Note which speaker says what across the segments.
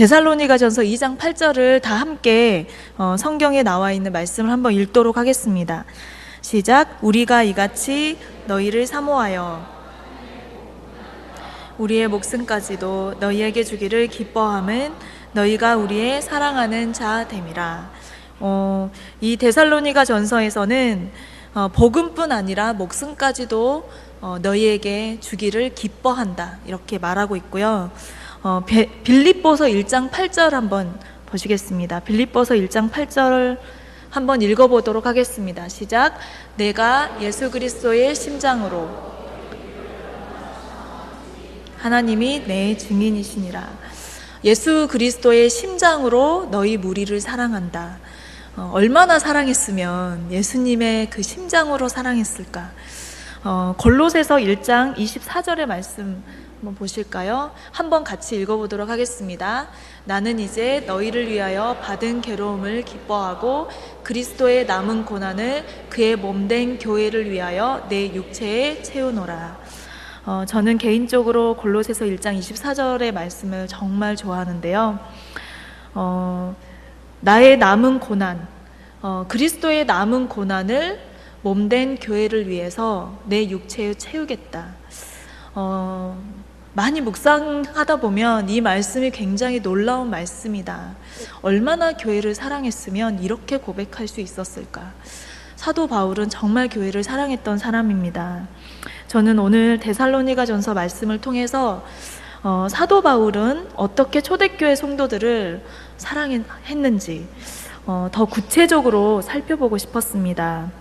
Speaker 1: 데살로니가전서 2장 8절을 다 함께 성경에 나와 있는 말씀을 한번 읽도록 하겠습니다. 시작. 우리가 이같이 너희를 사모하여 우리의 목숨까지도 너희에게 주기를 기뻐함은 너희가 우리의 사랑하는 자 됨이라. 이 데살로니가 전서에서는 복음뿐 아니라 목숨까지도 너희에게 주기를 기뻐한다 이렇게 말하고 있고요. 빌립보서 1장 8절 한번 보시겠습니다. 빌립보서 1장 8절 한번 읽어보도록 하겠습니다. 시작. 내가 예수 그리스도의 심장으로 하나님이 내 증인이시니라. 예수 그리스도의 심장으로 너희 무리를 사랑한다. 얼마나 사랑했으면 예수님의 그 심장으로 사랑했을까. 골로새서 1장 24절의 말씀 한번 보실까요? 한번 같이 읽어보도록 하겠습니다. 나는 이제 너희를 위하여 받은 괴로움을 기뻐하고 그리스도의 남은 고난을 그의 몸된 교회를 위하여 내 육체에 채우노라. 저는 개인적으로 골로새서 1장 24절의 말씀을 정말 좋아하는데요. 나의 남은 고난, 그리스도의 남은 고난을 몸된 교회를 위해서 내 육체에 채우겠다. 많이 묵상하다 보면 이 말씀이 굉장히 놀라운 말씀이다. 얼마나 교회를 사랑했으면 이렇게 고백할 수 있었을까. 사도 바울은 정말 교회를 사랑했던 사람입니다. 저는 오늘 데살로니가 전서 말씀을 통해서 사도 바울은 어떻게 초대교회 성도들을 사랑했는지 더 구체적으로 살펴보고 싶었습니다.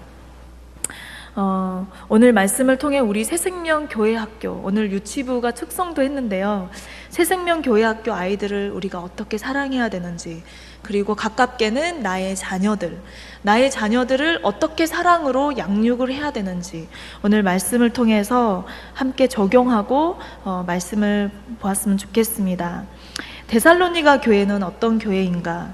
Speaker 1: 오늘 말씀을 통해 우리 새생명교회학교, 오늘 유치부가 특성도 했는데요. 새생명교회학교 아이들을 우리가 어떻게 사랑해야 되는지, 그리고 가깝게는 나의 자녀들을 어떻게 사랑으로 양육을 해야 되는지 오늘 말씀을 통해서 함께 적용하고 말씀을 보았으면 좋겠습니다. 데살로니가 교회는 어떤 교회인가?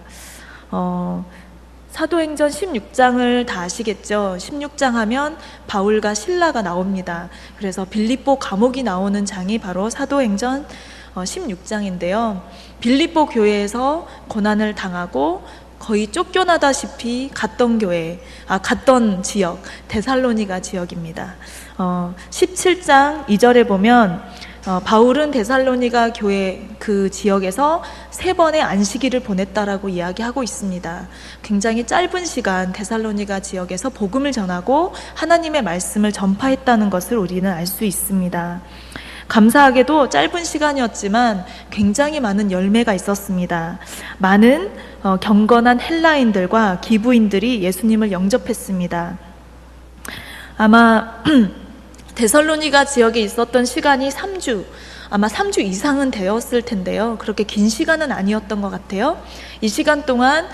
Speaker 1: 사도행전 16장을 다 아시겠죠? 16장 하면 바울과 실라가 나옵니다. 그래서 빌립보 감옥이 나오는 장이 바로 사도행전 16장인데요. 빌립보 교회에서 고난을 당하고 거의 쫓겨나다시피 갔던 지역, 데살로니가 지역입니다. 17장 2절에 보면 바울은 데살로니가 교회 그 지역에서 3번의 안식일을 보냈다라고 이야기하고 있습니다. 굉장히 짧은 시간 데살로니가 지역에서 복음을 전하고 하나님의 말씀을 전파했다는 것을 우리는 알 수 있습니다. 감사하게도 짧은 시간이었지만 굉장히 많은 열매가 있었습니다. 많은 경건한 헬라인들과 기부인들이 예수님을 영접했습니다. 아마 데살로니가 지역에 있었던 시간이 3주, 아마 3주 이상은 되었을 텐데요. 그렇게 긴 시간은 아니었던 것 같아요. 이 시간 동안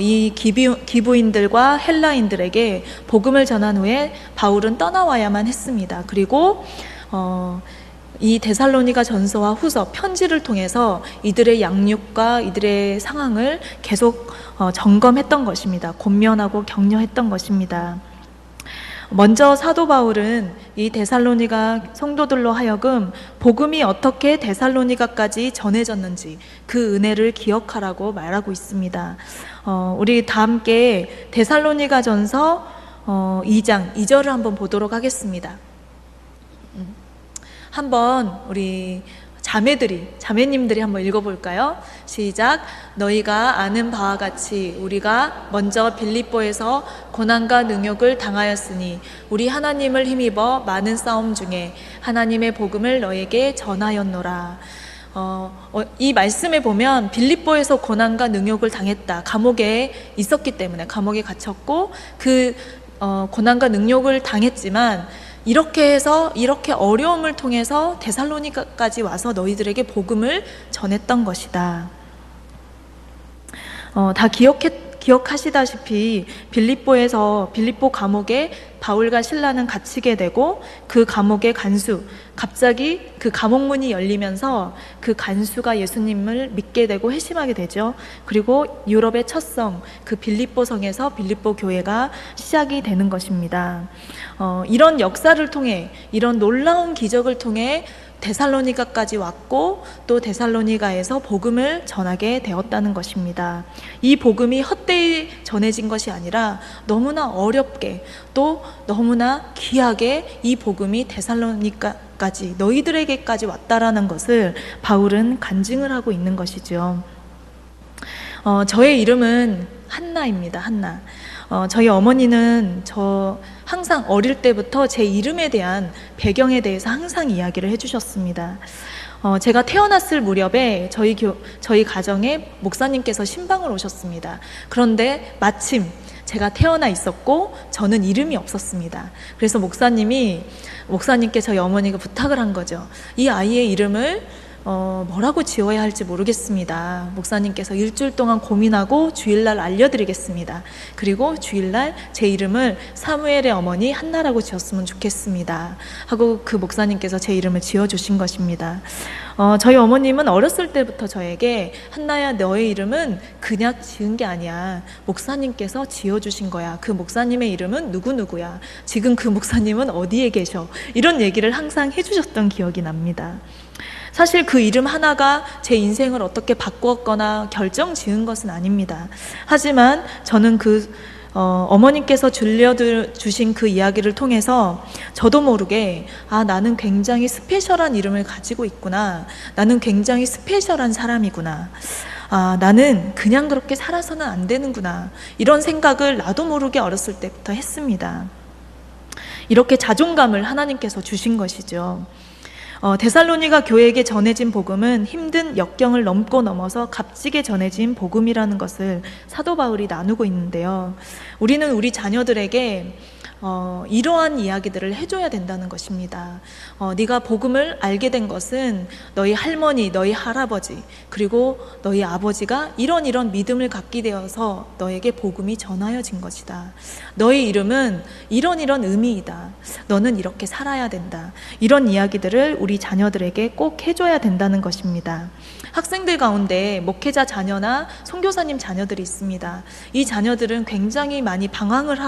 Speaker 1: 이 기부인들과 헬라인들에게 복음을 전한 후에 바울은 떠나와야만 했습니다. 그리고 이 데살로니가 전서와 후서 편지를 통해서 이들의 양육과 이들의 상황을 계속 점검했던 것입니다. 권면하고 격려했던 것입니다. 먼저 사도 바울은 이 데살로니가 성도들로 하여금 복음이 어떻게 데살로니가까지 전해졌는지 그 은혜를 기억하라고 말하고 있습니다. 우리 다 함께 데살로니가 전서 2장 2절을 한번 보도록 하겠습니다. 한번 우리 자매님들이 한번 읽어볼까요? 시작. 너희가 아는 바와 같이 우리가 먼저 빌립보에서 고난과 능욕을 당하였으니 우리 하나님을 힘입어 많은 싸움 중에 하나님의 복음을 너에게 전하였노라. 이 말씀에 보면 빌립보에서 고난과 능욕을 당했다. 감옥에 있었기 때문에 감옥에 갇혔고 그 고난과 능욕을 당했지만 이렇게 해서 이렇게 어려움을 통해서 데살로니가까지 와서 너희들에게 복음을 전했던 것이다. 다 기억하시다시피 빌립보 감옥에 바울과 실라는 갇히게 되고 그 감옥의 갑자기 그 감옥문이 열리면서 그 간수가 예수님을 믿게 되고 회심하게 되죠. 그리고 유럽의 첫 성, 그 빌립보 성에서 빌립보 교회가 시작이 되는 것입니다. 이런 역사를 통해, 이런 놀라운 기적을 통해 데살로니가까지 왔고 또 데살로니가에서 복음을 전하게 되었다는 것입니다. 이 복음이 헛되이 전해진 것이 아니라 너무나 어렵게 또 너무나 귀하게 이 복음이 데살로니가까지 너희들에게까지 왔다라는 것을 바울은 간증을 하고 있는 것이죠. 저의 이름은 한나입니다. 한나. 저희 어머니는 저 항상 어릴 때부터 제 이름에 대한 배경에 대해서 항상 이야기를 해주셨습니다. 제가 태어났을 무렵에 저희 가정에 목사님께서 신방을 오셨습니다. 그런데 마침 제가 태어나 있었고 저는 이름이 없었습니다. 그래서 목사님께 저희 어머니가 부탁을 한 거죠. 이 아이의 이름을 뭐라고 지어야 할지 모르겠습니다. 목사님께서 일주일 동안 고민하고 주일날 알려드리겠습니다. 그리고 주일날 제 이름을 사무엘의 어머니 한나라고 지었으면 좋겠습니다 하고 그 목사님께서 제 이름을 지어주신 것입니다. 저희 어머님은 어렸을 때부터 저에게 한나야, 너의 이름은 그냥 지은 게 아니야. 목사님께서 지어주신 거야. 그 목사님의 이름은 누구누구야. 지금 그 목사님은 어디에 계셔. 이런 얘기를 항상 해주셨던 기억이 납니다. 사실 그 이름 하나가 제 인생을 어떻게 바꾸었거나 결정 지은 것은 아닙니다. 하지만 저는 어머님께서 들려주신 그 이야기를 통해서 저도 모르게 나는 굉장히 스페셜한 이름을 가지고 있구나. 나는 굉장히 스페셜한 사람이구나. 나는 그냥 그렇게 살아서는 안 되는구나. 이런 생각을 나도 모르게 어렸을 때부터 했습니다. 이렇게 자존감을 하나님께서 주신 것이죠. 데살로니가 교회에게 전해진 복음은 힘든 역경을 넘어서 값지게 전해진 복음이라는 것을 사도 바울이 나누고 있는데요. 우리는 우리 자녀들에게 이러한 이야기들을 해줘야 된다는 것입니다. 네가 복음을 알게 된 것은 너희 할머니, 너희 할아버지, 그리고 너희 아버지가 이런 믿음을 갖게 되어서 너에게 복음이 전하여진 것이다. 너희 이름은 이런 의미이다. 너는 이렇게 살아야 된다. 이런 이야기들을 우리 자녀들에게 꼭 해줘야 된다는 것입니다. 학생들 가운데 목회자 자녀나 선교사님 자녀들이 있습니다. 이 자녀들은 굉장히 많이 방황을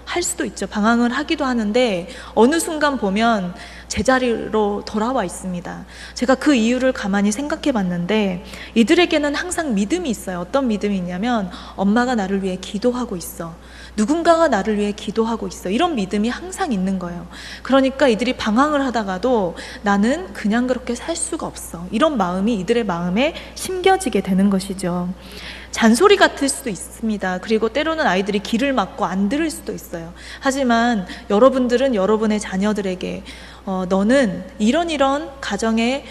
Speaker 1: 할 수도 있죠. 방황을 하기도 하는데 어느 순간 보면 제자리로 돌아와 있습니다. 제가 그 이유를 가만히 생각해 봤는데 이들에게는 항상 믿음이 있어요. 어떤 믿음이 있냐면 엄마가 나를 위해 기도하고 있어. 누군가가 나를 위해 기도하고 있어. 이런 믿음이 항상 있는 거예요. 그러니까 이들이 방황을 하다가도 나는 그냥 그렇게 살 수가 없어. 이런 마음이 이들의 마음에 심겨지게 되는 것이죠. 잔소리 같을 수도 있습니다. 그리고 때로는 아이들이 귀를 막고 안 들을 수도 있어요. 하지만 여러분들은 여러분의 자녀들에게 너는 이런 가정의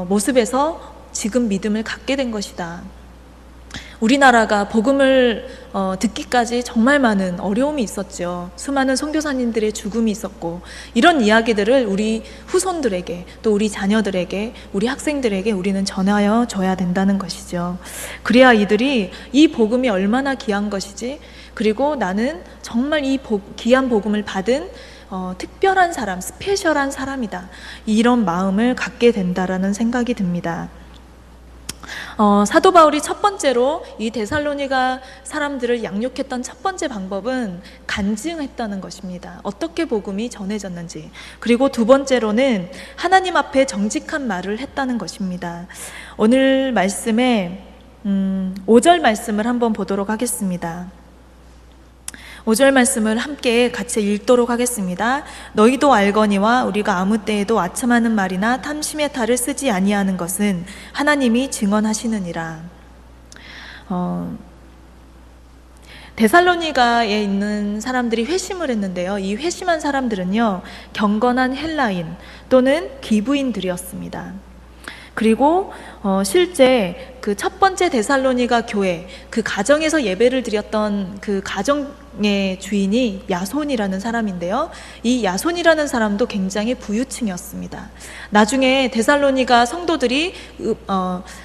Speaker 1: 모습에서 지금 믿음을 갖게 된 것이다. 우리나라가 복음을 듣기까지 정말 많은 어려움이 있었죠. 수많은 선교사님들의 죽음이 있었고 이런 이야기들을 우리 후손들에게 또 우리 자녀들에게 우리 학생들에게 우리는 전하여 줘야 된다는 것이죠. 그래야 이들이 이 복음이 얼마나 귀한 것이지, 그리고 나는 정말 이 귀한 복음을 받은 특별한 사람, 스페셜한 사람이다. 이런 마음을 갖게 된다라는 생각이 듭니다. 사도 바울이 첫 번째로 이 데살로니가 사람들을 양육했던 첫 번째 방법은 간증했다는 것입니다. 어떻게 복음이 전해졌는지. 그리고 두 번째로는 하나님 앞에 정직한 말을 했다는 것입니다. 오늘 말씀에 5절 말씀을 한번 보도록 하겠습니다. 5절 말씀을 함께 같이 읽도록 하겠습니다. 너희도 알거니와 우리가 아무 때에도 아첨하는 말이나 탐심의 탈을 쓰지 아니하는 것은 하나님이 증언하시느니라. 데살로니가에 있는 사람들이 회심을 했는데요. 이 회심한 사람들은요, 경건한 헬라인 또는 기브인들이었습니다. 그리고 실제 그 첫 번째 데살로니가 교회, 그 가정에서 예배를 드렸던 그 가정의 주인이 야손이라는 사람인데요. 이 야손이라는 사람도 굉장히 부유층이었습니다. 나중에 데살로니가 성도들이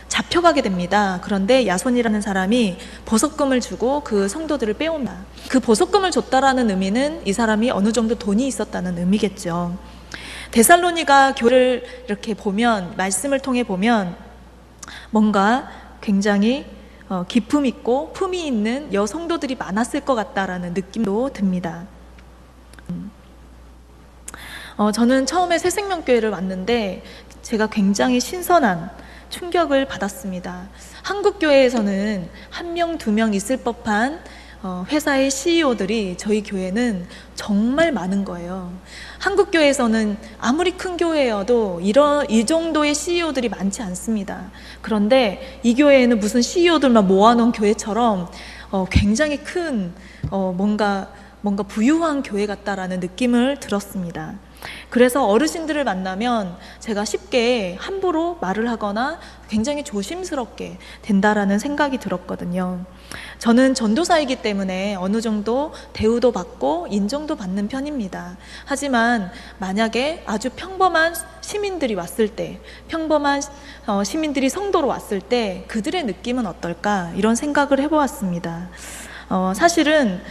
Speaker 1: 잡혀가게 됩니다. 그런데 야손이라는 사람이 보석금을 주고 그 성도들을 빼온다. 그 보석금을 줬다라는 의미는 이 사람이 어느 정도 돈이 있었다는 의미겠죠. 데살로니가 교를 이렇게 보면, 말씀을 통해 보면 뭔가 굉장히 기품 있고 품이 있는 여성도들이 많았을 것 같다라는 느낌도 듭니다. 저는 처음에 새생명교회를 왔는데 제가 굉장히 신선한 충격을 받았습니다. 한국 교회에서는 한 명, 두 명 있을 법한 회사의 CEO들이 저희 교회는 정말 많은 거예요. 한국 교회에서는 아무리 큰 교회여도 이 정도의 CEO들이 많지 않습니다. 그런데 이 교회에는 무슨 CEO들만 모아놓은 교회처럼 굉장히 큰 뭔가 부유한 교회 같다라는 느낌을 들었습니다. 그래서 어르신들을 만나면 제가 쉽게 함부로 말을 하거나 굉장히 조심스럽게 된다라는 생각이 들었거든요. 저는 전도사이기 때문에 어느 정도 대우도 받고 인정도 받는 편입니다. 하지만 만약에 아주 평범한 시민들이 왔을 때, 평범한 시민들이 성도로 왔을 때 그들의 느낌은 어떨까, 이런 생각을 해보았습니다. 사실은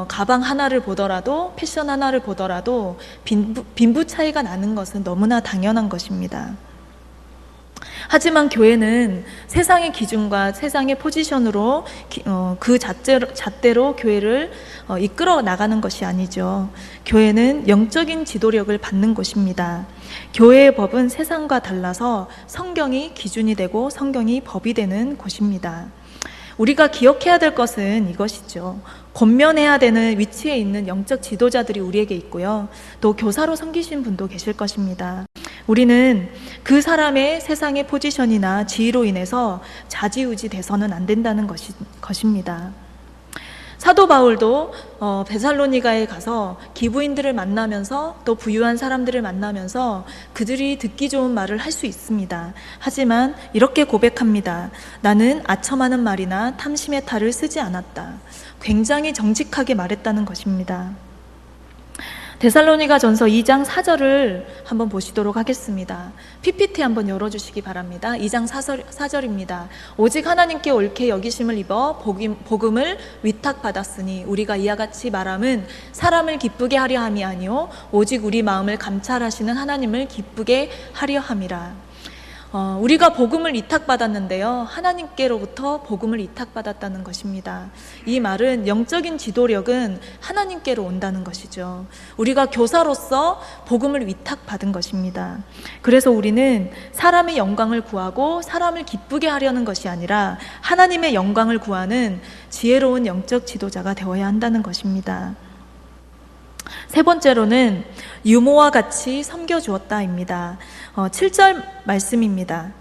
Speaker 1: 가방 하나를 보더라도, 패션 하나를 보더라도 빈부 차이가 나는 것은 너무나 당연한 것입니다. 하지만 교회는 세상의 기준과 세상의 포지션으로 그 잣대로 교회를 이끌어 나가는 것이 아니죠. 교회는 영적인 지도력을 받는 곳입니다. 교회의 법은 세상과 달라서 성경이 기준이 되고 성경이 법이 되는 곳입니다. 우리가 기억해야 될 것은 이것이죠. 권면해야 되는 위치에 있는 영적 지도자들이 우리에게 있고요. 또 교사로 섬기신 분도 계실 것입니다. 우리는 그 사람의 세상의 포지션이나 지위로 인해서 좌지우지 돼서는 안 된다는 것입니다. 사도 바울도 데살로니가에 가서 기부인들을 만나면서 또 부유한 사람들을 만나면서 그들이 듣기 좋은 말을 할 수 있습니다. 하지만 이렇게 고백합니다. 나는 아첨하는 말이나 탐심의 탈을 쓰지 않았다. 굉장히 정직하게 말했다는 것입니다. 데살로니가 전서 2장 4절을 한번 보시도록 하겠습니다. PPT 한번 열어주시기 바랍니다. 2장 4절입니다. 오직 하나님께 옳게 여기심을 입어 복음을 위탁받았으니 우리가 이와 같이 말함은 사람을 기쁘게 하려 함이 아니요 오직 우리 마음을 감찰하시는 하나님을 기쁘게 하려 함이라. 우리가 복음을 위탁받았는데요, 하나님께로부터 복음을 위탁받았다는 것입니다. 이 말은 영적인 지도력은 하나님께로 온다는 것이죠. 우리가 교사로서 복음을 위탁받은 것입니다. 그래서 우리는 사람의 영광을 구하고 사람을 기쁘게 하려는 것이 아니라 하나님의 영광을 구하는 지혜로운 영적 지도자가 되어야 한다는 것입니다. 세 번째로는 유모와 같이 섬겨주었다입니다. 7절 말씀입니다.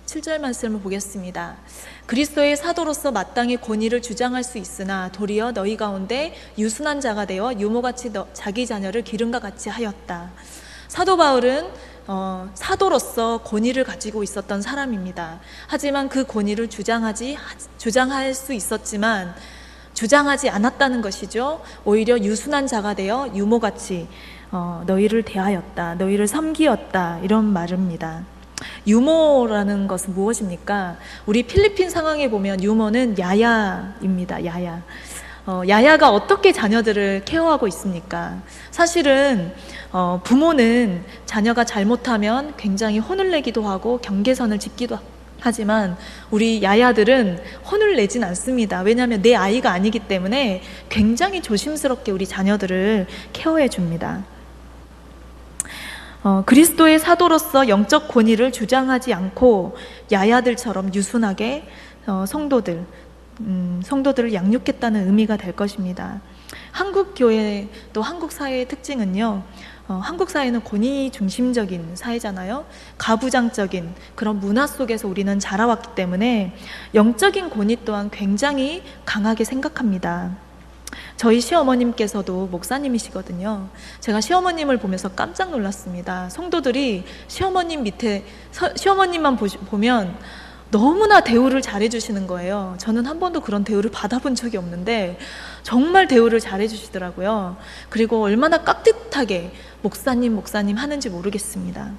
Speaker 1: 7절 말씀을 보겠습니다. 그리스도의 사도로서 마땅히 권위를 주장할 수 있으나 도리어 너희 가운데 유순한 자가 되어 유모같이 자기 자녀를 기름과 같이 하였다. 사도 바울은 사도로서 권위를 가지고 있었던 사람입니다. 하지만 그 권위를 주장할 수 있었지만 주장하지 않았다는 것이죠. 오히려 유순한 자가 되어 유모같이 너희를 대하였다, 너희를 섬기었다, 이런 말입니다. 유모라는 것은 무엇입니까? 우리 필리핀 상황에 보면 유모는 야야입니다. 야야. 야야가 어떻게 자녀들을 케어하고 있습니까? 사실은 부모는 자녀가 잘못하면 굉장히 혼을 내기도 하고 경계선을 짓기도 하지만 우리 야야들은 혼을 내진 않습니다. 왜냐하면 내 아이가 아니기 때문에 굉장히 조심스럽게 우리 자녀들을 케어해 줍니다. 그리스도의 사도로서 영적 권위를 주장하지 않고 야야들처럼 유순하게 성도들을 양육했다는 의미가 될 것입니다. 한국 교회 또 한국 사회의 특징은요, 한국 사회는 권위 중심적인 사회잖아요. 가부장적인 그런 문화 속에서 우리는 자라왔기 때문에 영적인 권위 또한 굉장히 강하게 생각합니다. 저희 시어머님께서도 목사님이시거든요. 제가 시어머님을 보면서 깜짝 놀랐습니다. 성도들이 시어머님만 보면 너무나 대우를 잘해주시는 거예요. 저는 한 번도 그런 대우를 받아본 적이 없는데 정말 대우를 잘해주시더라고요. 그리고 얼마나 깍듯하게 목사님 하는지 모르겠습니다.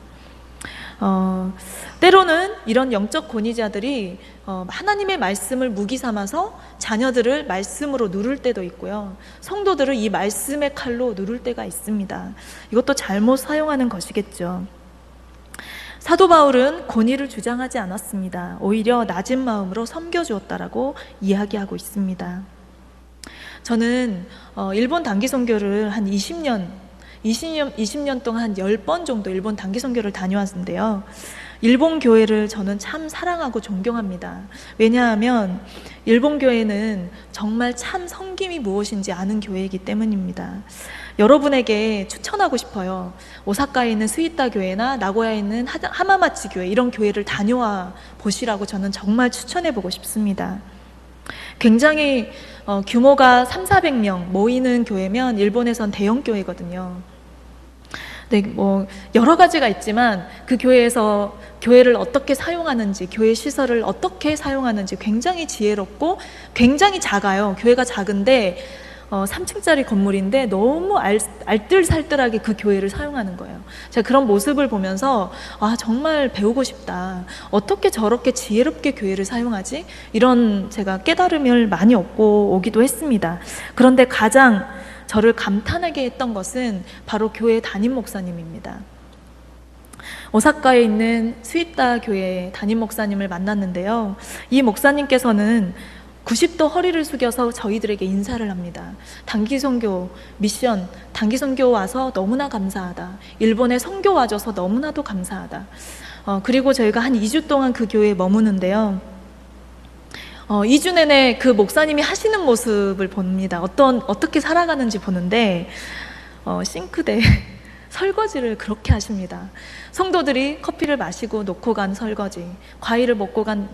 Speaker 1: 때로는 이런 영적 권위자들이 하나님의 말씀을 무기 삼아서 자녀들을 말씀으로 누를 때도 있고요, 성도들을 이 말씀의 칼로 누를 때가 있습니다. 이것도 잘못 사용하는 것이겠죠. 사도 바울은 권위를 주장하지 않았습니다. 오히려 낮은 마음으로 섬겨주었다라고 이야기하고 있습니다. 저는 일본 단기 선교를 한 20년 20년 동안 한 10번 정도 일본 단기 선교를 다녀왔는데요. 일본 교회를 저는 참 사랑하고 존경합니다. 왜냐하면 일본 교회는 정말 참 섬김이 무엇인지 아는 교회이기 때문입니다. 여러분에게 추천하고 싶어요. 오사카에 있는 스위타 교회나 나고야에 있는 하마마치 교회, 이런 교회를 다녀와 보시라고 저는 정말 추천해 보고 싶습니다. 굉장히 규모가 300~400명 모이는 교회면 일본에선 대형 교회거든요. 네, 여러 가지가 있지만 그 교회에서 교회를 어떻게 사용하는지, 교회 시설을 어떻게 사용하는지 굉장히 지혜롭고 굉장히 작아요. 교회가 작은데 3층짜리 건물인데 너무 알뜰살뜰하게 그 교회를 사용하는 거예요. 제가 그런 모습을 보면서 정말 배우고 싶다. 어떻게 저렇게 지혜롭게 교회를 사용하지? 이런 제가 깨달음을 많이 얻고 오기도 했습니다. 그런데 가장 저를 감탄하게 했던 것은 바로 교회 담임 목사님입니다. 오사카에 있는 스위타 교회 담임 목사님을 만났는데요. 이 목사님께서는 90도 허리를 숙여서 저희들에게 인사를 합니다. 단기 선교 미션, 단기 선교 와서 너무나 감사하다. 일본에 선교 와줘서 너무나도 감사하다. 그리고 저희가 한 2주 동안 그 교회에 머무는데요. 2주 내내 그 목사님이 하시는 모습을 봅니다. 어떻게 살아가는지 보는데 싱크대에 설거지를 그렇게 하십니다. 성도들이 커피를 마시고 놓고 간 설거지, 과일을 먹고 간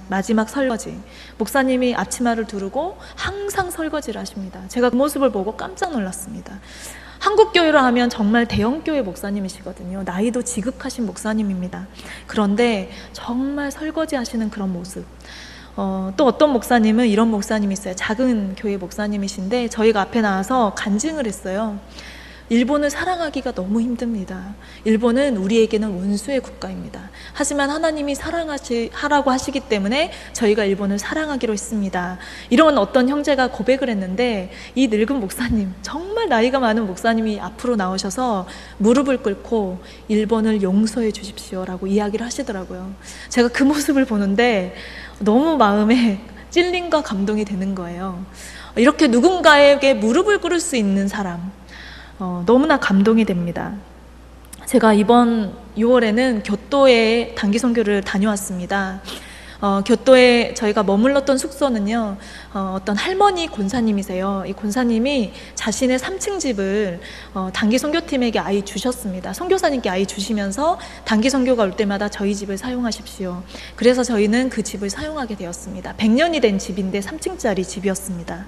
Speaker 1: 마지막 설거지, 목사님이 앞치마를 두르고 항상 설거지를 하십니다. 제가 그 모습을 보고 깜짝 놀랐습니다. 한국 교회로 하면 정말 대형 교회 목사님이시거든요. 나이도 지극하신 목사님입니다. 그런데 정말 설거지 하시는 그런 모습. 또 어떤 목사님은 이런 목사님이 있어요. 작은 교회 목사님이신데 저희가 앞에 나와서 간증을 했어요. 일본을 사랑하기가 너무 힘듭니다. 일본은 우리에게는 원수의 국가입니다. 하지만 하나님이 사랑하라고 하시기 때문에 저희가 일본을 사랑하기로 했습니다. 이런 어떤 형제가 고백을 했는데 이 늙은 목사님, 정말 나이가 많은 목사님이 앞으로 나오셔서 무릎을 꿇고 일본을 용서해 주십시오라고 이야기를 하시더라고요. 제가 그 모습을 보는데 너무 마음에 찔림과 감동이 되는 거예요. 이렇게 누군가에게 무릎을 꿇을 수 있는 사람, 너무나 감동이 됩니다. 제가 이번 6월에는 교토에 단기 선교를 다녀왔습니다. 교토에 저희가 머물렀던 숙소는요, 어떤 할머니 권사님이세요. 이 권사님이 자신의 3층 집을 단기 선교팀에게 아예 주셨습니다. 선교사님께 아예 주시면서 단기 선교가 올 때마다 저희 집을 사용하십시오. 그래서 저희는 그 집을 사용하게 되었습니다. 100년이 된 집인데 3층짜리 집이었습니다.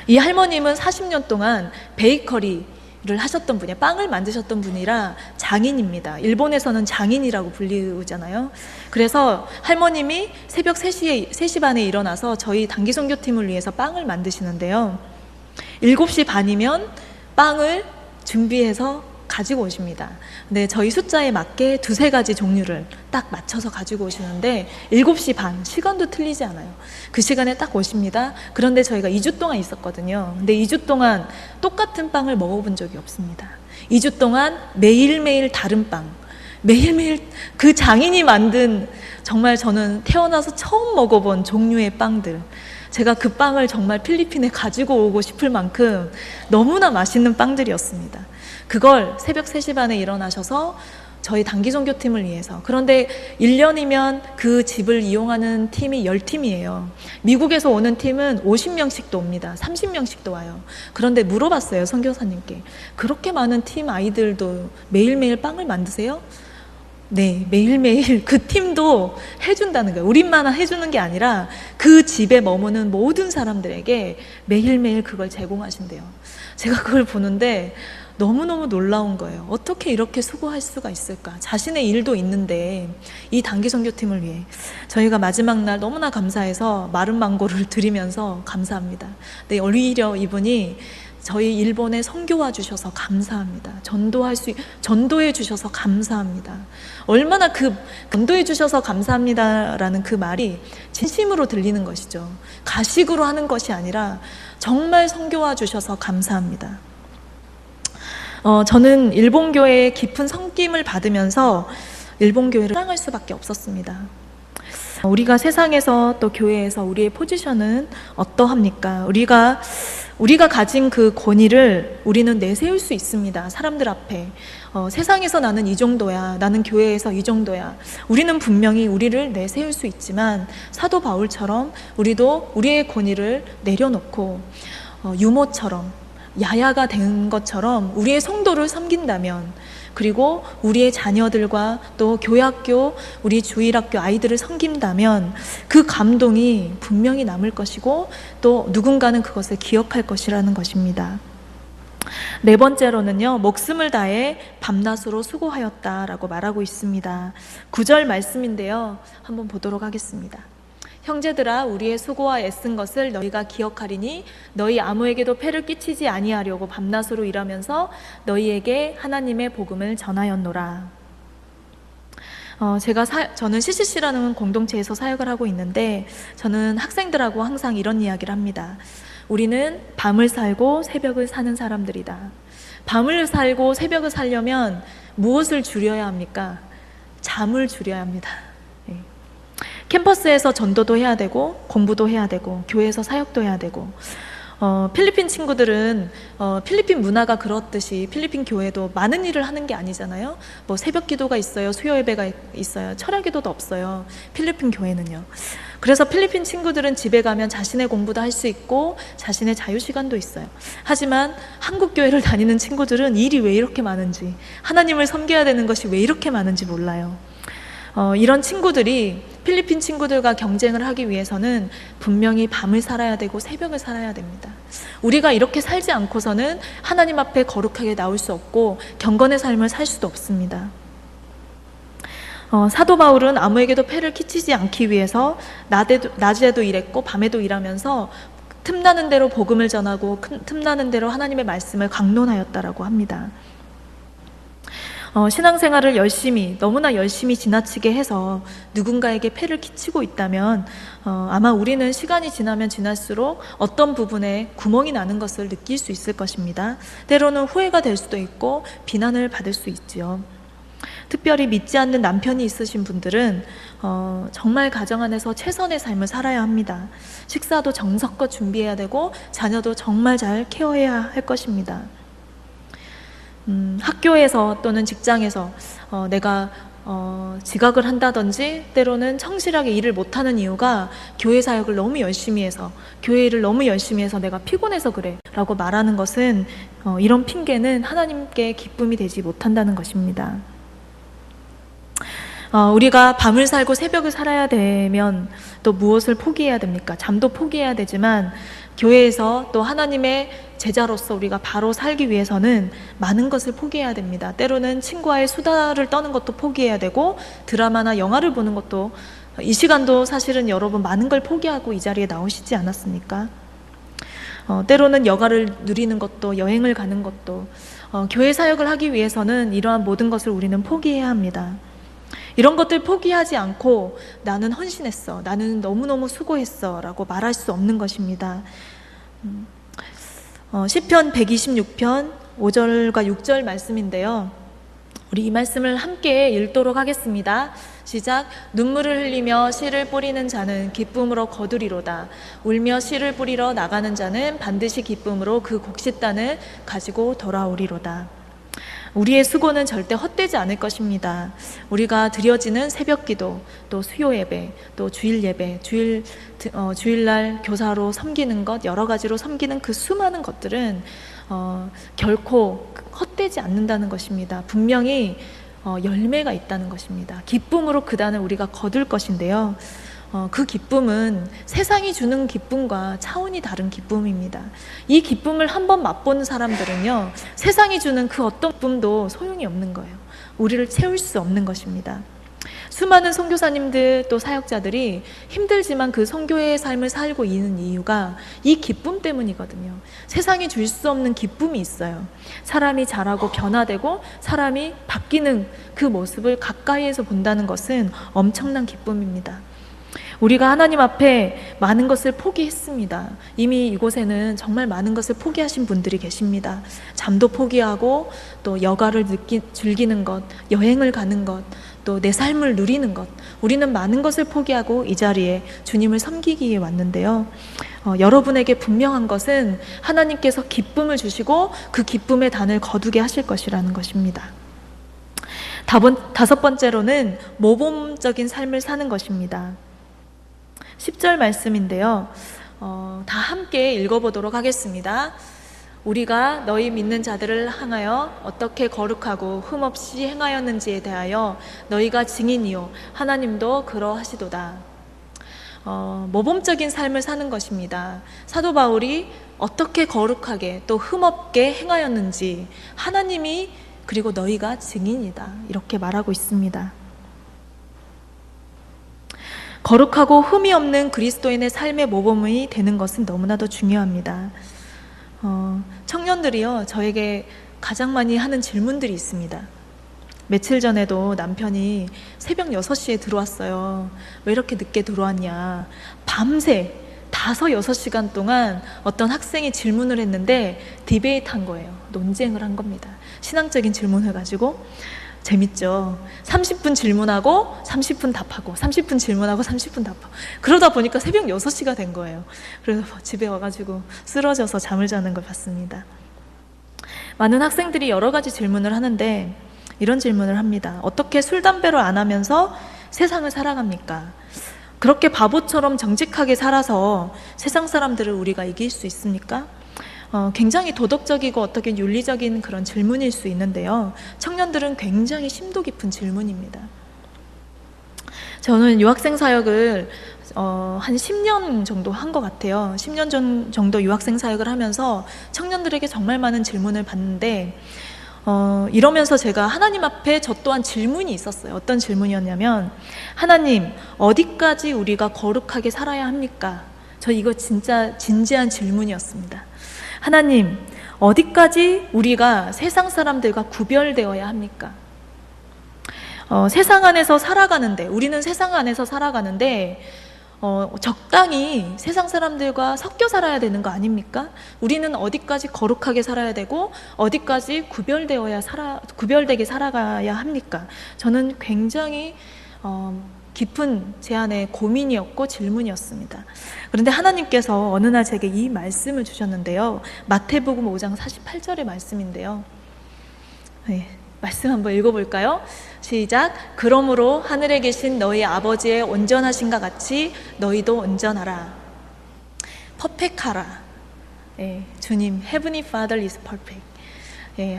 Speaker 1: 이 할머님은 40년 동안 베이커리를 하셨던 분이에요. 빵을 만드셨던 분이라 장인입니다. 일본에서는 장인이라고 불리우잖아요. 그래서 할머님이 새벽 3시 반에 일어나서 저희 단기 선교팀을 위해서 빵을 만드시는데요. 7시 반이면 빵을 준비해서 가지고 오십니다. 근데 저희 숫자에 맞게 2~3가지 종류를 딱 맞춰서 가지고 오시는데 7시 반, 시간도 틀리지 않아요. 그 시간에 딱 오십니다. 그런데 저희가 2주 동안 있었거든요. 근데 2주 동안 똑같은 빵을 먹어본 적이 없습니다. 2주 동안 매일매일 다른 빵, 매일매일 그 장인이 만든, 정말 저는 태어나서 처음 먹어본 종류의 빵들, 제가 그 빵을 정말 필리핀에 가지고 오고 싶을 만큼 너무나 맛있는 빵들이었습니다. 그걸 새벽 3시 반에 일어나셔서 저희 단기 선교팀을 위해서, 그런데 1년이면 그 집을 이용하는 팀이 10팀이에요. 미국에서 오는 팀은 50명씩도 옵니다. 30명씩도 와요. 그런데 물어봤어요, 선교사님께. 그렇게 많은 팀 아이들도 매일매일 빵을 만드세요? 네, 매일매일 그 팀도 해준다는 거예요. 우리만 해주는 게 아니라 그 집에 머무는 모든 사람들에게 매일매일 그걸 제공하신대요. 제가 그걸 보는데 너무너무 놀라운 거예요. 어떻게 이렇게 수고할 수가 있을까? 자신의 일도 있는데 이 단기 선교팀을 위해 저희가 마지막 날 너무나 감사해서 마른 망고를 드리면서 감사합니다. 네, 오히려 이분이 저희 일본에 선교와 주셔서 감사합니다. 전도해 주셔서 감사합니다. 얼마나 그 전도해 주셔서 감사합니다라는 그 말이 진심으로 들리는 것이죠. 가식으로 하는 것이 아니라 정말 선교와 주셔서 감사합니다. 저는 일본 교회의 깊은 섬김을 받으면서 일본 교회를 사랑할 수밖에 없었습니다. 우리가 세상에서 또 교회에서 우리의 포지션은 어떠합니까? 우리가 우리가 가진 그 권위를 우리는 내세울 수 있습니다. 사람들 앞에. 세상에서 나는 이 정도야. 나는 교회에서 이 정도야. 우리는 분명히 우리를 내세울 수 있지만 사도 바울처럼 우리도 우리의 권위를 내려놓고 유모처럼 야야가 된 것처럼 우리의 성도를 섬긴다면, 그리고 우리의 자녀들과 또 교회학교, 우리 주일학교 아이들을 섬긴다면 그 감동이 분명히 남을 것이고 또 누군가는 그것을 기억할 것이라는 것입니다. 네 번째로는요, 목숨을 다해 밤낮으로 수고하였다라고 말하고 있습니다. 9절 말씀인데요, 한번 보도록 하겠습니다. 형제들아, 우리의 수고와 애쓴 것을 너희가 기억하리니 너희 아무에게도 폐를 끼치지 아니하려고 밤낮으로 일하면서 너희에게 하나님의 복음을 전하였노라. 저는 CCC라는 공동체에서 사역을 하고 있는데, 저는 학생들하고 항상 이런 이야기를 합니다. 우리는 밤을 살고 새벽을 사는 사람들이다. 밤을 살고 새벽을 살려면 무엇을 줄여야 합니까? 잠을 줄여야 합니다. 캠퍼스에서 전도도 해야 되고 공부도 해야 되고 교회에서 사역도 해야 되고, 필리핀 친구들은 필리핀 문화가 그렇듯이 필리핀 교회도 많은 일을 하는 게 아니잖아요. 뭐 새벽 기도가 있어요, 수요 예배가 있어요, 철야 기도도 없어요, 필리핀 교회는요. 그래서 필리핀 친구들은 집에 가면 자신의 공부도 할 수 있고 자신의 자유시간도 있어요. 하지만 한국 교회를 다니는 친구들은 일이 왜 이렇게 많은지, 하나님을 섬겨야 되는 것이 왜 이렇게 많은지 몰라요. 이런 친구들이 필리핀 친구들과 경쟁을 하기 위해서는 분명히 밤을 살아야 되고 새벽을 살아야 됩니다. 우리가 이렇게 살지 않고서는 하나님 앞에 거룩하게 나올 수 없고 경건의 삶을 살 수도 없습니다. 사도 바울은 아무에게도 폐를 끼치지 않기 위해서 낮에도 일했고 밤에도 일하면서 틈나는 대로 복음을 전하고 틈나는 대로 하나님의 말씀을 강론하였다라고 합니다. 신앙생활을 너무나 열심히 지나치게 해서 누군가에게 폐를 끼치고 있다면 아마 우리는 시간이 지나면 지날수록 어떤 부분에 구멍이 나는 것을 느낄 수 있을 것입니다. 때로는 후회가 될 수도 있고 비난을 받을 수 있지요. 특별히 믿지 않는 남편이 있으신 분들은 정말 가정 안에서 최선의 삶을 살아야 합니다. 식사도 정성껏 준비해야 되고 자녀도 정말 잘 케어해야 할 것입니다. 학교에서 또는 직장에서 내가 지각을 한다든지 때로는 성실하게 일을 못하는 이유가 교회 사역을 너무 열심히 해서, 교회 일을 너무 열심히 해서 내가 피곤해서 그래 라고 말하는 것은 이런 핑계는 하나님께 기쁨이 되지 못한다는 것입니다. 우리가 밤을 살고 새벽을 살아야 되면 또 무엇을 포기해야 됩니까? 잠도 포기해야 되지만 교회에서 또 하나님의 제자로서 우리가 바로 살기 위해서는 많은 것을 포기해야 됩니다. 때로는 친구와의 수다를 떠는 것도 포기해야 되고, 드라마나 영화를 보는 것도, 이 시간도 사실은 여러분 많은 걸 포기하고 이 자리에 나오시지 않았습니까? 때로는 여가를 누리는 것도, 여행을 가는 것도, 교회 사역을 하기 위해서는 이러한 모든 것을 우리는 포기해야 합니다. 이런 것들 포기하지 않고 나는 헌신했어, 나는 너무너무 수고했어 라고 말할 수 없는 것입니다. 시편 126편 5절과 6절 말씀인데요, 우리 이 말씀을 함께 읽도록 하겠습니다. 시작. 눈물을 흘리며 씨를 뿌리는 자는 기쁨으로 거두리로다. 울며 씨를 뿌리러 나가는 자는 반드시 기쁨으로 그 곡식단을 가지고 돌아오리로다. 우리의 수고는 절대 헛되지 않을 것입니다. 우리가 드려지는 새벽 기도, 또 수요 예배, 또 주일 예배, 주일날 교사로 섬기는 것, 여러 가지로 섬기는 그 수많은 것들은 결코 헛되지 않는다는 것입니다. 분명히 열매가 있다는 것입니다. 기쁨으로 그 단을 우리가 거둘 것인데요, 그 기쁨은 세상이 주는 기쁨과 차원이 다른 기쁨입니다. 이 기쁨을 한번 맛보는 사람들은요, 세상이 주는 그 어떤 기쁨도 소용이 없는 거예요. 우리를 채울 수 없는 것입니다. 수많은 선교사님들 또 사역자들이 힘들지만 그 선교의 삶을 살고 있는 이유가 이 기쁨 때문이거든요. 세상이 줄 수 없는 기쁨이 있어요. 사람이 자라고 변화되고 사람이 바뀌는 그 모습을 가까이에서 본다는 것은 엄청난 기쁨입니다. 우리가 하나님 앞에 많은 것을 포기했습니다. 이미 이곳에는 정말 많은 것을 포기하신 분들이 계십니다. 잠도 포기하고 또 여가를 즐기는 것, 여행을 가는 것, 또 내 삶을 누리는 것, 우리는 많은 것을 포기하고 이 자리에 주님을 섬기기 위해 왔는데요, 여러분에게 분명한 것은 하나님께서 기쁨을 주시고 그 기쁨의 단을 거두게 하실 것이라는 것입니다. 다섯 번째로는 모범적인 삶을 사는 것입니다. 10절 말씀인데요. 다 함께 읽어보도록 하겠습니다. 우리가 너희 믿는 자들을 향하여 어떻게 거룩하고 흠없이 행하였는지에 대하여 너희가 증인이요 하나님도 그러하시도다. 모범적인 삶을 사는 것입니다. 사도 바울이 어떻게 거룩하게 또 흠없게 행하였는지 하나님이 그리고 너희가 증인이다 이렇게 말하고 있습니다. 거룩하고 흠이 없는 그리스도인의 삶의 모범이 되는 것은 너무나도 중요합니다. 청년들이요, 저에게 가장 많이 하는 질문들이 있습니다. 며칠 전에도 남편이 새벽 6시에 들어왔어요. 왜 이렇게 늦게 들어왔냐. 밤새 5-6시간 동안 어떤 학생이 질문을 했는데 디베이트 한 거예요. 논쟁을 한 겁니다. 신앙적인 질문을 가지고. 재밌죠. 30분 질문하고 30분 답하고 30분 질문하고 30분 답하고 그러다 보니까 새벽 6시가 된 거예요. 그래서 집에 와가지고 쓰러져서 잠을 자는 걸 봤습니다. 많은 학생들이 여러 가지 질문을 하는데 이런 질문을 합니다. 어떻게 술, 담배를 안 하면서 세상을 살아갑니까? 그렇게 바보처럼 정직하게 살아서 세상 사람들을 우리가 이길 수 있습니까? 굉장히 도덕적이고 어떻게 윤리적인 그런 질문일 수 있는데요. 청년들은 굉장히 심도 깊은 질문입니다. 저는 유학생 사역을 한 10년 정도 한 것 같아요. 10년 정도 유학생 사역을 하면서 청년들에게 정말 많은 질문을 받는데 이러면서 제가 하나님 앞에 저 또한 질문이 있었어요. 어떤 질문이었냐면, 하나님, 어디까지 우리가 거룩하게 살아야 합니까? 저 이거 진짜 진지한 질문이었습니다. 하나님, 어디까지 우리가 세상 사람들과 구별되어야 합니까? 세상 안에서 살아가는데, 우리는 세상 안에서 살아가는데 적당히 세상 사람들과 섞여 살아야 되는 거 아닙니까? 우리는 어디까지 거룩하게 살아야 되고 어디까지 구별되게 살아가야 합니까? 저는 굉장히 깊은 제 안에 고민이었고 질문이었습니다. 그런데 하나님께서 어느 날 제게 이 말씀을 주셨는데요. 마태복음 5장 48절의 말씀인데요. 네, 말씀 한번 읽어볼까요? 시작. 그러므로 하늘에 계신 너희 아버지의 온전하신가 같이 너희도 온전하라. 퍼펙하라. 주님, Heavenly Father is perfect.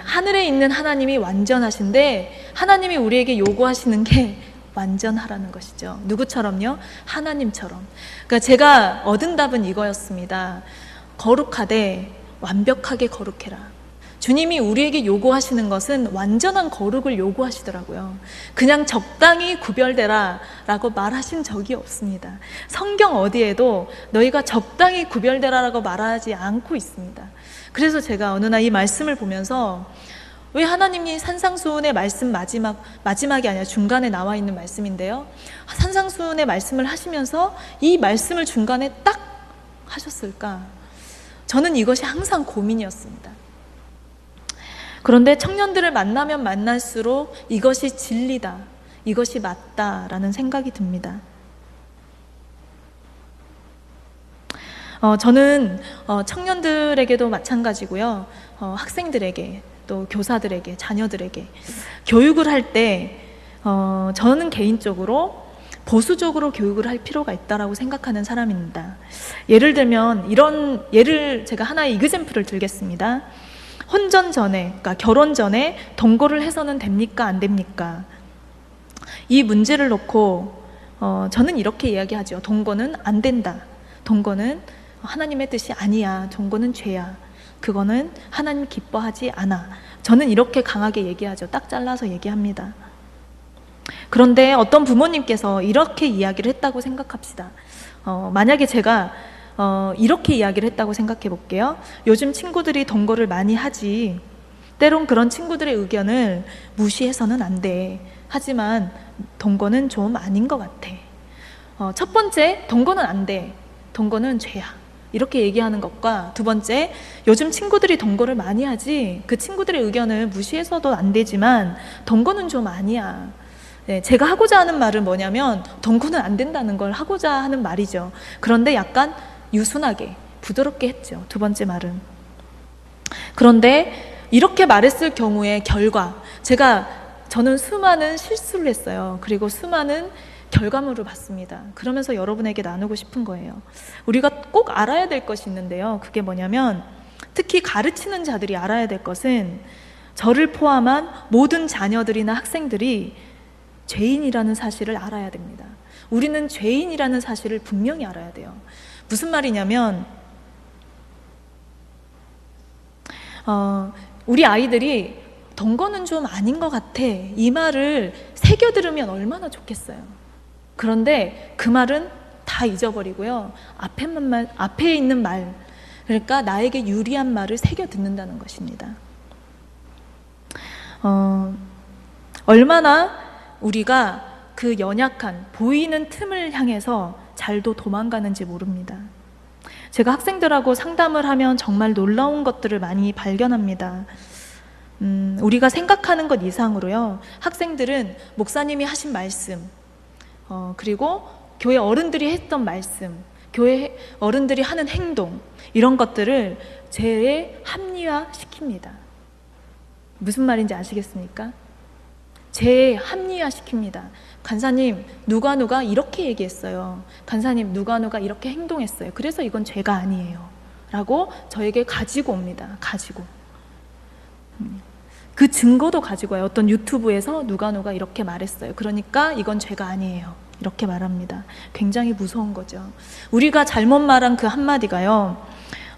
Speaker 1: 하늘에 있는 하나님이 완전하신데 하나님이 우리에게 요구하시는 게 완전하라는 것이죠. 누구처럼요? 하나님처럼. 그러니까 제가 얻은 답은 이거였습니다. 거룩하되 완벽하게 거룩해라. 주님이 우리에게 요구하시는 것은 완전한 거룩을 요구하시더라고요. 그냥 적당히 구별되라 라고 말하신 적이 없습니다. 성경 어디에도 너희가 적당히 구별되라 라고 말하지 않고 있습니다. 그래서 제가 어느 날 이 말씀을 보면서 왜 하나님이 산상수훈의 말씀 마지막이 아니라 중간에 나와 있는 말씀인데요. 산상수훈의 말씀을 하시면서 이 말씀을 중간에 딱 하셨을까? 저는 이것이 항상 고민이었습니다. 그런데 청년들을 만나면 만날수록 이것이 진리다, 이것이 맞다라는 생각이 듭니다. 저는 청년들에게도 마찬가지고요. 학생들에게 또 교사들에게, 자녀들에게 교육을 할 때 저는 개인적으로 보수적으로 교육을 할 필요가 있다고 생각하는 사람입니다. 예를 들면 이런 예를 제가 하나의 이그젬플을 들겠습니다. 혼전 전에, 그러니까 결혼 전에 동거를 해서는 됩니까? 안 됩니까? 이 문제를 놓고 저는 이렇게 이야기하죠. 동거는 안 된다. 동거는 하나님의 뜻이 아니야. 동거는 죄야. 그거는 하나님 기뻐하지 않아. 저는 이렇게 강하게 얘기하죠. 딱 잘라서 얘기합니다. 그런데 어떤 부모님께서 이렇게 이야기를 했다고 생각합시다. 만약에 제가 이렇게 이야기를 했다고 생각해 볼게요. 요즘 친구들이 동거를 많이 하지. 때론 그런 친구들의 의견을 무시해서는 안 돼. 하지만 동거는 좀 아닌 것 같아. 첫 번째, 동거는 안 돼. 동거는 죄야. 이렇게 얘기하는 것과 두 번째, 요즘 친구들이 동거를 많이 하지. 그 친구들의 의견을 무시해서도 안 되지만 동거는 좀 아니야. 제가 하고자 하는 말은 뭐냐면 동거는 안 된다는 걸 하고자 하는 말이죠. 그런데 약간 유순하게, 부드럽게 했죠. 두 번째 말은. 그런데 이렇게 말했을 경우에 결과, 저는 수많은 실수를 했어요. 그리고 수많은 결과물을 봤습니다. 그러면서 여러분에게 나누고 싶은 거예요. 우리가 꼭 알아야 될 것이 있는데요. 그게 뭐냐면, 특히 가르치는 자들이 알아야 될 것은 저를 포함한 모든 자녀들이나 학생들이 죄인이라는 사실을 알아야 됩니다. 우리는 죄인이라는 사실을 분명히 알아야 돼요. 무슨 말이냐면, 우리 아이들이 동거는 좀 아닌 것 같아, 이 말을 새겨 들으면 얼마나 좋겠어요. 그런데 그 말은 다 잊어버리고요, 앞에 있는 말, 그러니까 나에게 유리한 말을 새겨 듣는다는 것입니다. 얼마나 우리가 그 연약한 보이는 틈을 향해서 잘도 도망가는지 모릅니다. 제가 학생들하고 상담을 하면 정말 놀라운 것들을 많이 발견합니다. 우리가 생각하는 것 이상으로요, 학생들은 목사님이 하신 말씀, 그리고 교회 어른들이 했던 말씀, 교회 어른들이 하는 행동, 이런 것들을 죄에 합리화시킵니다. 무슨 말인지 아시겠습니까? 죄에 합리화시킵니다. 간사님, 누가 이렇게 얘기했어요. 간사님, 누가 이렇게 행동했어요. 그래서 이건 죄가 아니에요 라고 저에게 가지고 옵니다. 가지고. 그 증거도 가지고 와요. 어떤 유튜브에서 누가 이렇게 말했어요. 그러니까 이건 죄가 아니에요. 이렇게 말합니다. 굉장히 무서운 거죠. 우리가 잘못 말한 그 한마디가요,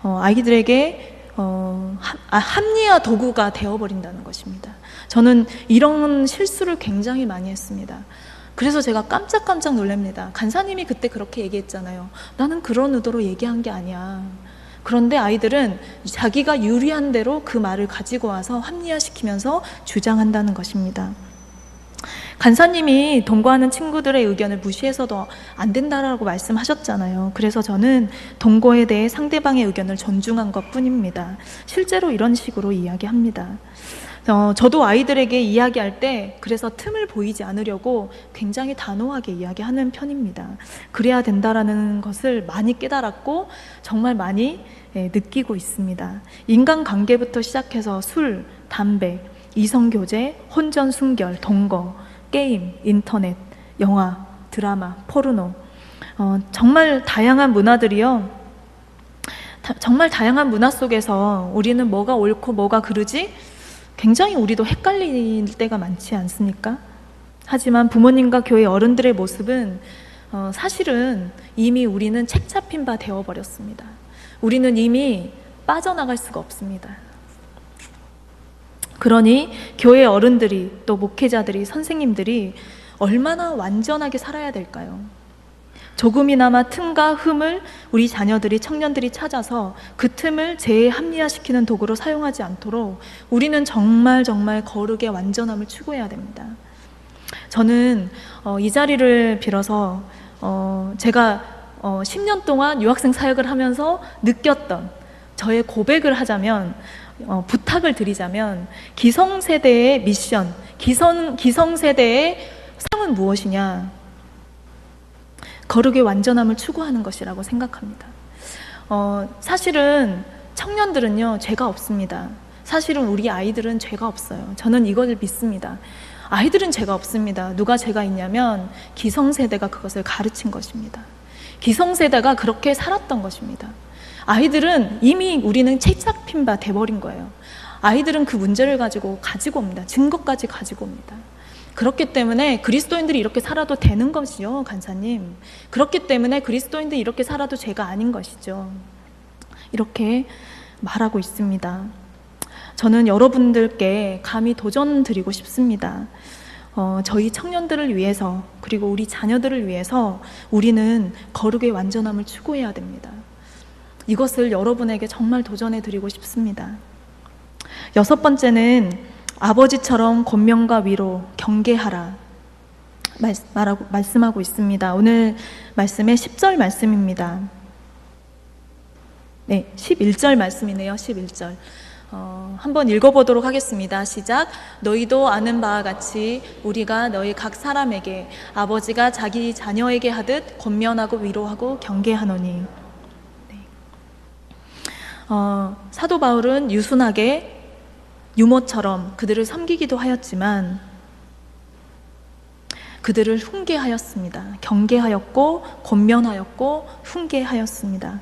Speaker 1: 아이들에게 합리화 도구가 되어버린다는 것입니다. 저는 이런 실수를 굉장히 많이 했습니다. 그래서 제가 깜짝 놀랍니다. 간사님이 그때 그렇게 얘기했잖아요. 나는 그런 의도로 얘기한 게 아니야. 그런데 아이들은 자기가 유리한 대로 그 말을 가지고 와서 합리화시키면서 주장한다는 것입니다. 간사님이 동거하는 친구들의 의견을 무시해서도 안 된다라고 말씀하셨잖아요. 그래서 저는 동거에 대해 상대방의 의견을 존중한 것뿐입니다. 실제로 이런 식으로 이야기합니다. 저도 아이들에게 이야기할 때 그래서 틈을 보이지 않으려고 굉장히 단호하게 이야기하는 편입니다. 그래야 된다라는 것을 많이 깨달았고 정말 많이 느끼고 있습니다. 인간관계부터 시작해서 술, 담배, 이성교제, 혼전순결, 동거, 게임, 인터넷, 영화, 드라마, 포르노, 정말 다양한 문화들이요, 정말 다양한 문화 속에서 우리는 뭐가 옳고 뭐가 그르지? 굉장히 우리도 헷갈릴 때가 많지 않습니까? 하지만 부모님과 교회 어른들의 모습은 사실은 이미 우리는 책 잡힌 바 되어버렸습니다. 우리는 이미 빠져나갈 수가 없습니다. 그러니 교회 어른들이, 또 목회자들이, 선생님들이 얼마나 완전하게 살아야 될까요? 조금이나마 틈과 흠을 우리 자녀들이, 청년들이 찾아서 그 틈을 죄에 합리화시키는 도구로 사용하지 않도록 우리는 정말 거룩의 완전함을 추구해야 됩니다. 저는 이 자리를 빌어서 제가 10년 동안 유학생 사역을 하면서 느꼈던 저의 고백을 하자면, 부탁을 드리자면, 기성세대의 미션, 기성세대의 사명은 무엇이냐? 거룩의 완전함을 추구하는 것이라고 생각합니다. 사실은 청년들은요, 죄가 없습니다. 사실은 우리 아이들은 죄가 없어요. 저는 이걸 믿습니다. 아이들은 죄가 없습니다. 누가 죄가 있냐면 기성세대가 그것을 가르친 것입니다. 기성세대가 그렇게 살았던 것입니다. 아이들은 이미 우리는 책 잡힌 바 돼버린 거예요. 아이들은 그 문제를 가지고 옵니다. 증거까지 가지고 옵니다. 그렇기 때문에 그리스도인들이 이렇게 살아도 되는 것이죠, 간사님. 그렇기 때문에 그리스도인들이 이렇게 살아도 죄가 아닌 것이죠. 이렇게 말하고 있습니다. 저는 여러분들께 감히 도전 드리고 싶습니다. 저희 청년들을 위해서, 그리고 우리 자녀들을 위해서 우리는 거룩의 완전함을 추구해야 됩니다. 이것을 여러분에게 정말 도전해 드리고 싶습니다. 6번째는 아버지처럼 권면과 위로, 경계하라 말씀하고 있습니다. 오늘 말씀의 10절 말씀입니다. 네, 11절 말씀이네요. 11절. 한번 읽어보도록 하겠습니다. 시작. 너희도 아는 바와 같이 우리가 너희 각 사람에게 아버지가 자기 자녀에게 하듯 권면하고 위로하고 경계하노니. 사도 바울은 유순하게 유모처럼 그들을 섬기기도 하였지만 그들을 훈계하였습니다. 경계하였고 권면하였고 훈계하였습니다.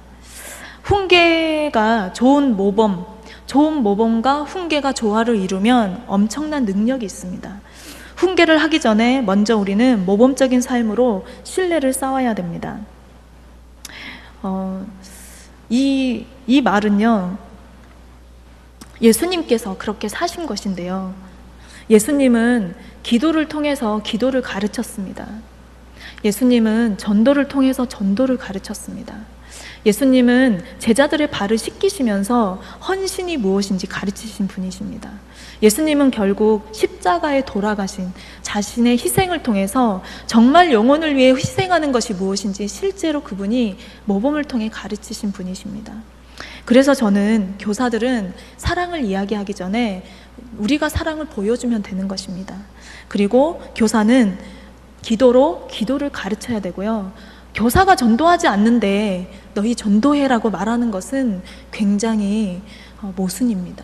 Speaker 1: 훈계가 좋은 모범과 훈계가 조화를 이루면 엄청난 능력이 있습니다. 훈계를 하기 전에 먼저 우리는 모범적인 삶으로 신뢰를 쌓아야 됩니다. 이 말은요, 예수님께서 그렇게 사신 것인데요. 예수님은 기도를 통해서 기도를 가르쳤습니다. 예수님은 전도를 통해서 전도를 가르쳤습니다. 예수님은 제자들의 발을 씻기시면서 헌신이 무엇인지 가르치신 분이십니다. 예수님은 결국 십자가에 돌아가신 자신의 희생을 통해서 정말 영혼을 위해 희생하는 것이 무엇인지 실제로 그분이 모범을 통해 가르치신 분이십니다. 그래서 저는 교사들은 사랑을 이야기하기 전에 우리가 사랑을 보여주면 되는 것입니다. 그리고 교사는 기도를 가르쳐야 되고요. 교사가 전도하지 않는데 너희 전도해라고 말하는 것은 굉장히 모순입니다.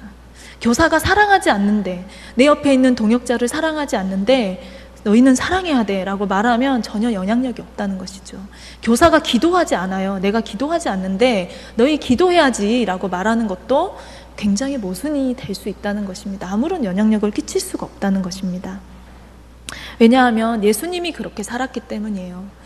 Speaker 1: 교사가 사랑하지 않는데, 내 옆에 있는 동역자를 사랑하지 않는데 너희는 사랑해야 돼 라고 말하면 전혀 영향력이 없다는 것이죠. 교사가 기도하지 않아요. 내가 기도하지 않는데 너희 기도해야지 라고 말하는 것도 굉장히 모순이 될 수 있다는 것입니다. 아무런 영향력을 끼칠 수가 없다는 것입니다. 왜냐하면 예수님이 그렇게 살았기 때문이에요.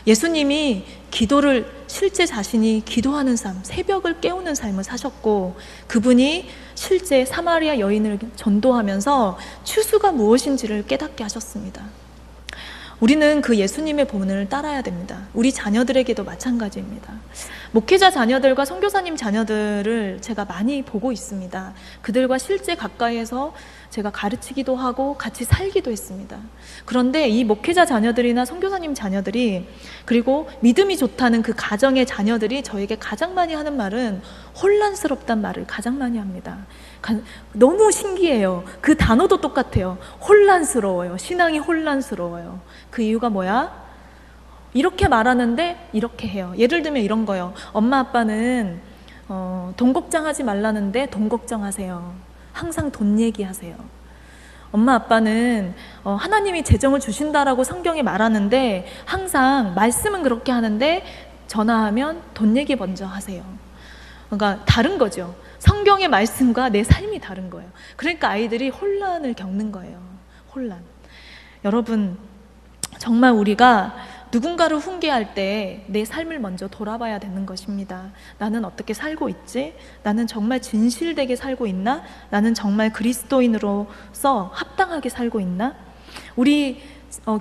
Speaker 1: 예수님이 기도를 실제 자신이 기도하는 삶, 새벽을 깨우는 삶을 사셨고, 그분이 실제 사마리아 여인을 전도하면서 추수가 무엇인지를 깨닫게 하셨습니다. 우리는 그 예수님의 본을 따라야 됩니다. 우리 자녀들에게도 마찬가지입니다. 목회자 자녀들과 선교사님 자녀들을 제가 많이 보고 있습니다. 그들과 실제 가까이에서 제가 가르치기도 하고 같이 살기도 했습니다. 그런데 이 목회자 자녀들이나 선교사님 자녀들이, 그리고 믿음이 좋다는 그 가정의 자녀들이 저에게 가장 많이 하는 말은 혼란스럽단 말을 가장 많이 합니다. 너무 신기해요. 그 단어도 똑같아요. 혼란스러워요. 신앙이 혼란스러워요. 그 이유가 뭐야? 이렇게 말하는데 이렇게 해요. 예를 들면 이런 거요. 엄마 아빠는 돈 걱정하지 말라는데 돈 걱정하세요. 항상 돈 얘기하세요. 엄마 아빠는 하나님이 재정을 주신다라고 성경에 말하는데 항상 말씀은 그렇게 하는데 전화하면 돈 얘기 먼저 하세요. 그러니까 다른 거죠. 성경의 말씀과 내 삶이 다른 거예요. 그러니까 아이들이 혼란을 겪는 거예요. 혼란. 여러분, 정말 우리가 누군가를 훈계할 때 내 삶을 먼저 돌아봐야 되는 것입니다. 나는 어떻게 살고 있지? 나는 정말 진실되게 살고 있나? 나는 정말 그리스도인으로서 합당하게 살고 있나? 우리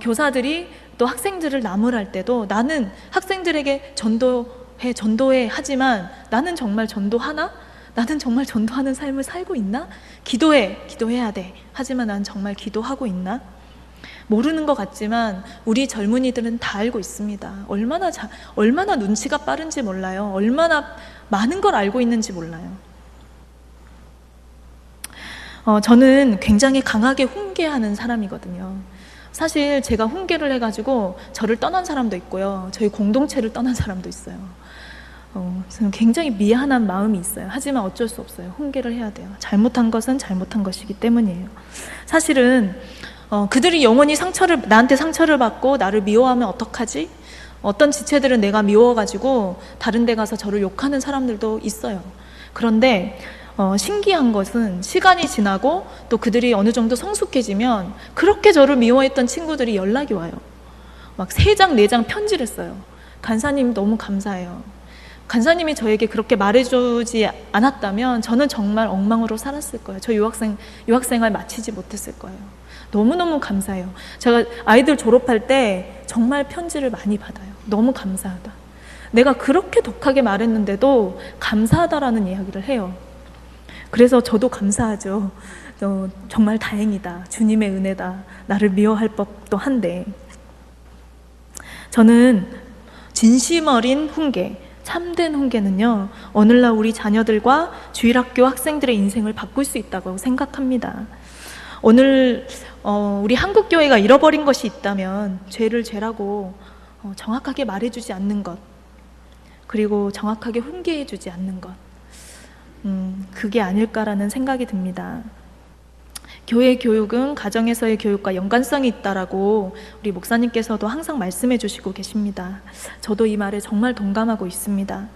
Speaker 1: 교사들이 또 학생들을 나무랄 때도 나는 학생들에게 전도해 하지만 나는 정말 전도하나? 나는 정말 전도하는 삶을 살고 있나? 기도해야 돼. 하지만 난 정말 기도하고 있나? 모르는 것 같지만 우리 젊은이들은 다 알고 있습니다. 얼마나 눈치가 빠른지 몰라요. 얼마나 많은 걸 알고 있는지 몰라요. 저는 굉장히 강하게 훈계하는 사람이거든요. 사실 제가 훈계를 해가지고 저를 떠난 사람도 있고요. 저희 공동체를 떠난 사람도 있어요. 저는 굉장히 미안한 마음이 있어요. 하지만 어쩔 수 없어요. 훈계를 해야 돼요. 잘못한 것은 잘못한 것이기 때문이에요. 사실은 그들이 영원히 나한테 상처를 받고 나를 미워하면 어떡하지? 어떤 지체들은 내가 미워가지고 다른 데 가서 저를 욕하는 사람들도 있어요. 그런데 신기한 것은 시간이 지나고 또 그들이 어느 정도 성숙해지면 그렇게 저를 미워했던 친구들이 연락이 와요. 막 3장, 4장 편지를 써요. 간사님 너무 감사해요. 간사님이 저에게 그렇게 말해주지 않았다면 저는 정말 엉망으로 살았을 거예요. 저 유학생활 마치지 못했을 거예요. 너무너무 감사해요. 제가 아이들 졸업할 때 정말 편지를 많이 받아요. 너무 감사하다. 내가 그렇게 독하게 말했는데도 감사하다라는 이야기를 해요. 그래서 저도 감사하죠. 정말 다행이다. 주님의 은혜다. 나를 미워할 법도 한데. 저는 진심 어린 훈계, 참된 훈계는요, 오늘날 우리 자녀들과 주일학교 학생들의 인생을 바꿀 수 있다고 생각합니다. 오늘 우리 한국교회가 잃어버린 것이 있다면 죄를 죄라고 정확하게 말해주지 않는 것, 그리고 정확하게 훈계해주지 않는 것. 그게 아닐까라는 생각이 듭니다. 교회 교육은 가정에서의 교육과 연관성이 있다라고 우리 목사님께서도 항상 말씀해 주시고 계십니다. 저도 이 말에 정말 동감하고 있습니다.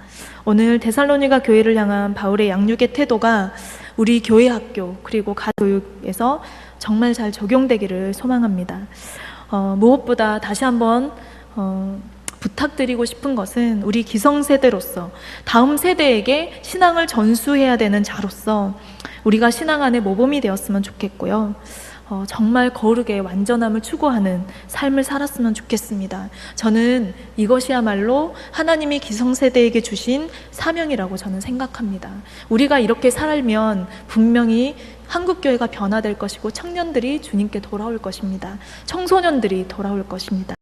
Speaker 1: 오늘 데살로니가 교회를 향한 바울의 양육의 태도가 우리 교회 학교 그리고 가교육에서 정말 잘 적용되기를 소망합니다. 무엇보다 다시 한번 부탁드리고 싶은 것은 우리 기성세대로서 다음 세대에게 신앙을 전수해야 되는 자로서 우리가 신앙 안에 모범이 되었으면 좋겠고요. 정말 거룩의 완전함을 추구하는 삶을 살았으면 좋겠습니다. 저는 이것이야말로 하나님이 기성세대에게 주신 사명이라고 저는 생각합니다. 우리가 이렇게 살면 분명히 한국교회가 변화될 것이고 청년들이 주님께 돌아올 것입니다. 청소년들이 돌아올 것입니다.